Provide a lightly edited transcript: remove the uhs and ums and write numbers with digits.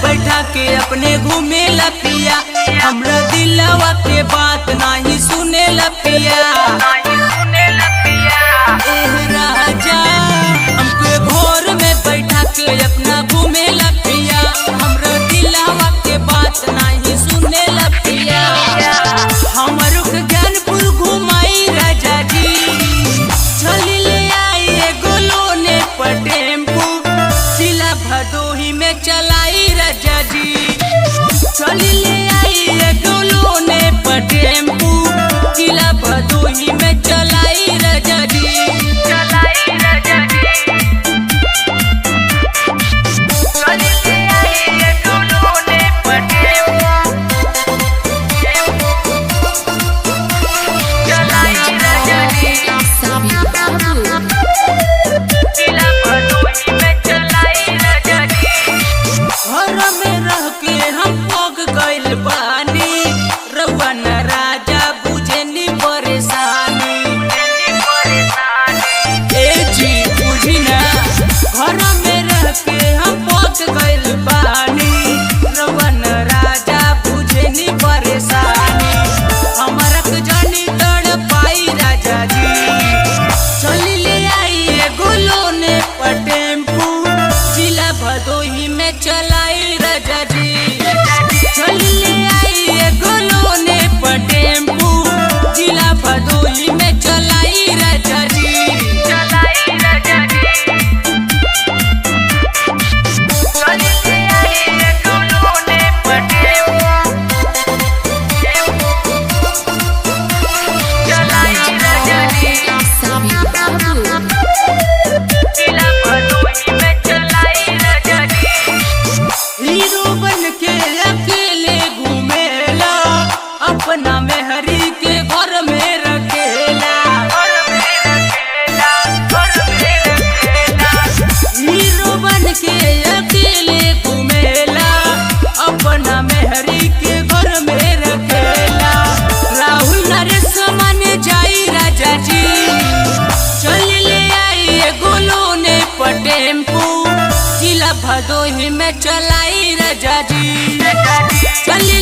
बैठा के अपने घूमे ला पिया, हमरा दिलवा के बात नहीं सुने ला पिया। राजा हमके भोर में बैठा के अपना घूमे ला पिया, हमरा दिलवा के बात नहीं सुने ला पिया। हमरो के ज्ञानपुर घुमाई राजा जी, चली ले आई एगो लोने पर टेम्पू, जिला भदोही में चलाई राजा जी। चली ले आई एगो लोने पर टेम्पू, जिला भदोही में चलाई राजा जी। चलाई राजा जी, चली ले आई एगो लोने पर टेम्पू, चलाई राजा जी। जिला भदोही में चलाई राजा जी। घर में रह के हम पग गइल बानी, रउआ न राजा बुझेनी परेशानी। ए जी बुझी ना, घर में रह के हम पग गइल बानी, रउआ न राजा बुझेनी परेशानी। हमरा के जानी तड़पाई राजा जी, चली ले आई एगो लोने पर टेम्पू, जिला भदोही में चलाई राजा जी। चली ले आई एगो लोने पर टेम्पू, जिला भदोही में चलाई राजा जी। चलाई राजा जी, चली ले आई एगो लोने पर टेम्पू, चलाई राजा जी। जिला भदोही में चलाई राजा जी। हीरो बन के अकेले घूमेला, अपना मेहरी के घर में रखेला। हीरो बन के अकेले घूमेला, अपना मेहरी के घर में रखेला। राहुल नरेश मन जाई राजा जी, चली ले आई एगो लोने पर टेम्पू, जिला भदोही में चलाई राजा जी। चली